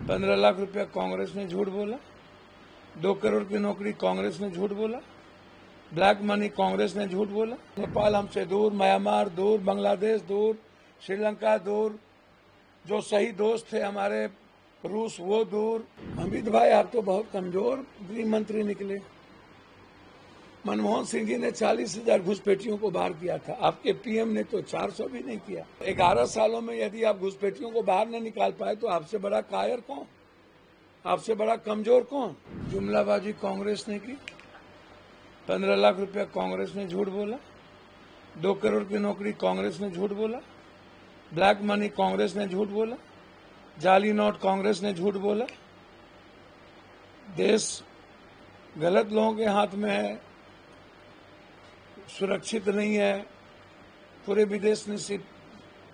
15 लाख रुपया कांग्रेस ने झूठ बोला, 2 करोड़ की नौकरी कांग्रेस ने झूठ बोला, ब्लैक मनी कांग्रेस ने झूठ बोला, नेपाल हमसे दूर, म्यांमार दूर, बांग्लादेश दूर, श्रीलंका दूर, जो सही दोस्त थे हमारे रूस वो दूर। अमित भाई आप तो बहुत कमजोर गृह मंत्री निकले। मनमोहन सिंह जी ने 40,000 घुसपैठियों को बाहर किया था, आपके पीएम ने तो 400 भी नहीं किया। 11 सालों में यदि आप घुसपैठियों को बाहर न निकाल पाए तो आपसे बड़ा कायर कौन, आपसे बड़ा कमजोर कौन। जुमलाबाजी कांग्रेस ने की, 15 लाख रुपया कांग्रेस ने झूठ बोला, 2 करोड़ की नौकरी कांग्रेस ने झूठ बोला, ब्लैक मनी कांग्रेस ने झूठ बोला, जाली नोट कांग्रेस ने झूठ बोला। देश गलत लोगों के हाथ में है, सुरक्षित नहीं है, पूरे विदेश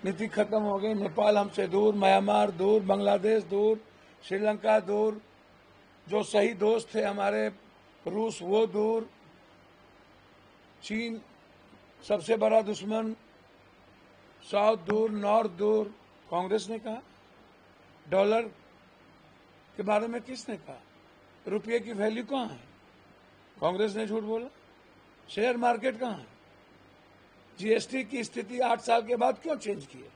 नीति खत्म हो गई। नेपाल हमसे दूर, म्यांमार दूर, बांग्लादेश दूर, श्रीलंका दूर, जो सही दोस्त थे हमारे रूस वो दूर, चीन सबसे बड़ा दुश्मन, साउथ दूर, नॉर्थ दूर। कांग्रेस ने कहा। डॉलर के बारे में किसने कहा? रुपये की वैल्यू कहाँ है? कांग्रेस ने झूठ बोला। शेयर मार्केट कहाँ है? जीएसटी की स्थिति 8 साल के बाद क्यों चेंज की है?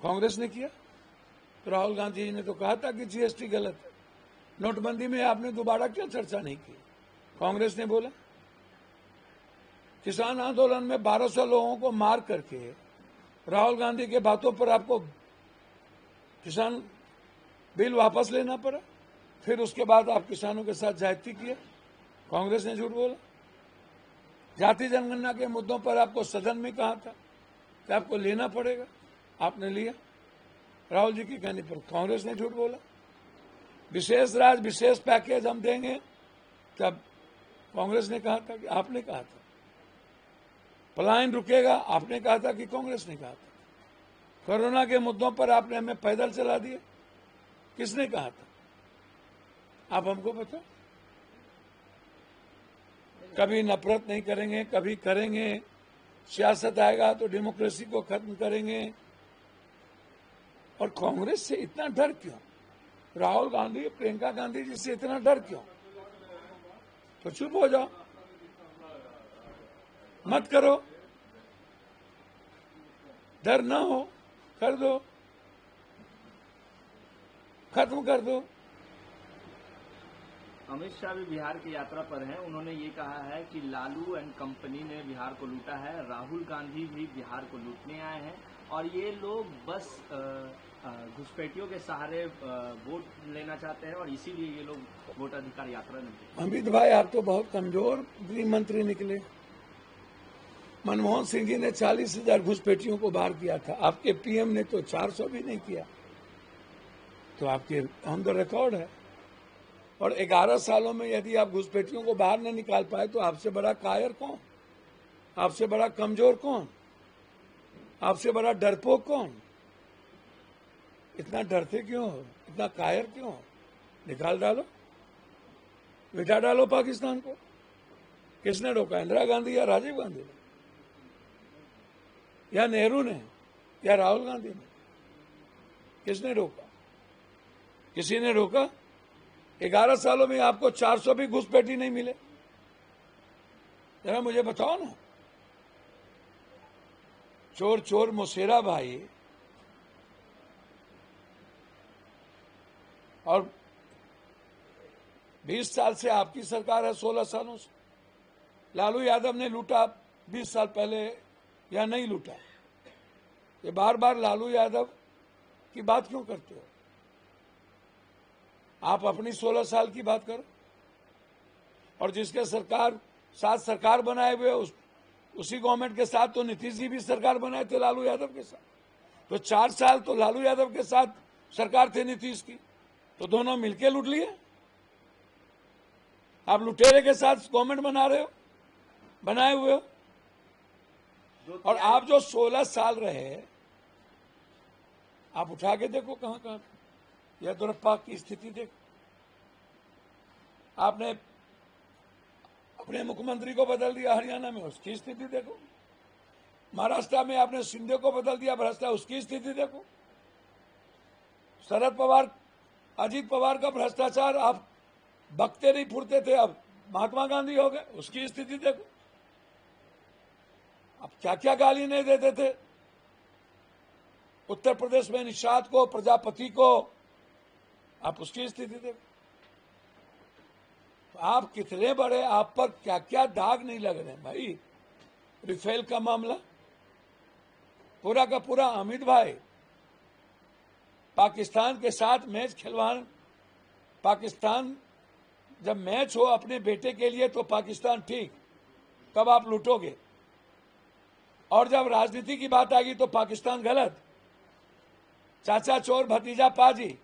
कांग्रेस ने किया। तो राहुल गांधी जी ने तो कहा था कि जीएसटी गलत है। नोटबंदी में आपने दोबारा क्यों चर्चा नहीं की? कांग्रेस ने बोला। किसान आंदोलन में 1200 लोगों को मार करके राहुल गांधी के बातों पर आपको किसान बिल वापस लेना पड़ा, फिर उसके बाद आप किसानों के साथ ज्यादती किए। कांग्रेस ने झूठ बोला। जाति जनगणना के मुद्दों पर आपको सदन में कहा था कि आपको लेना पड़ेगा, आपने लिया। राहुल जी की कहने पर कांग्रेस ने झूठ बोला। विशेष राज्य विशेष पैकेज हम देंगे, तब कांग्रेस ने कहा था कि आपने कहा था। पलायन रुकेगा, आपने कहा था कि कांग्रेस ने कहा था। कोरोना के मुद्दों पर आपने हमें पैदल चला दिया, किसने कहा था? आप हमको बता। कभी नफरत नहीं करेंगे, कभी करेंगे, सियासत आएगा तो डेमोक्रेसी को खत्म करेंगे। और कांग्रेस से इतना डर क्यों? राहुल गांधी, प्रियंका गांधी जी से इतना डर क्यों? तो चुप हो जाओ, मत करो, डर ना हो, कर दो, खत्म कर दो। अमित शाह भी बिहार की यात्रा पर हैं। उन्होंने ये कहा है कि लालू एंड कंपनी ने बिहार को लूटा है, राहुल गांधी भी बिहार को लूटने आए हैं और ये लोग बस घुसपैठियों के सहारे वोट लेना चाहते हैं और इसीलिए ये लोग वोटाधिकार यात्रा नहीं। अमित भाई आप तो बहुत कमजोर गृह मंत्री निकले। मनमोहन सिंह जी ने 40,000 घुसपैठियों को बाहर किया था, आपके पीएम ने तो 400 भी नहीं किया। तो आपके ऑन द रिकॉर्ड है। और 11 सालों में यदि आप घुसपैठियों को बाहर न निकाल पाए तो आपसे बड़ा कायर कौन, आपसे बड़ा कमजोर कौन, आपसे बड़ा डरपोक कौन? इतना डरते क्यों हो, इतना कायर क्यों हो? निकाल डालो, मिटा डालो पाकिस्तान को। किसने रोका? इंदिरा गांधी या राजीव गांधी ने, या नेहरू ने, या राहुल गांधी ने? किसने रोका? किसी ने रोका? 11 सालों में आपको 400 भी घुसपैठी नहीं मिले। जरा मुझे बताओ ना। चोर चोर मुसेरा भाई, और 20 साल से आपकी सरकार है, 16 सालों से। लालू यादव ने लूटा 20 साल पहले या नहीं लूटा? ये बार बार लालू यादव की बात क्यों करते हो? आप अपनी 16 साल की बात करो। और जिसके साथ सरकार बनाए हुए उसी गवर्नमेंट के साथ तो नीतीश जी भी सरकार बनाए थे लालू यादव के साथ। तो 4 साल तो लालू यादव के साथ सरकार थे नीतीश की, तो दोनों मिलके लूट लिए। आप लुटेरे के साथ गवर्नमेंट बना रहे हो, बनाए हुए हो। और आप जो 16 साल रहे, आप उठा के देखो कहां कहां। येदियुरप्पा की स्थिति देखो, आपने अपने मुख्यमंत्री को बदल दिया हरियाणा में, उसकी स्थिति देखो। महाराष्ट्र में आपने शिंदे को बदल दिया भ्रष्टा, उसकी स्थिति देखो। शरद पवार अजीत पवार का भ्रष्टाचार आप बकते नहीं फुरते थे, अब महात्मा गांधी हो गए, उसकी स्थिति देखो। अब क्या क्या गाली नहीं देते थे उत्तर प्रदेश में निषाद को, प्रजापति को, आप उसकी स्थिति देखो। आप कितने बड़े, आप पर क्या क्या दाग नहीं लग रहे भाई। रिफेल का मामला पूरा का पूरा अमित भाई पाकिस्तान के साथ मैच खिलवान, पाकिस्तान जब मैच हो अपने बेटे के लिए तो पाकिस्तान ठीक, कब आप लूटोगे, और जब राजनीति की बात आएगी तो पाकिस्तान गलत। चाचा चोर भतीजा पाजी।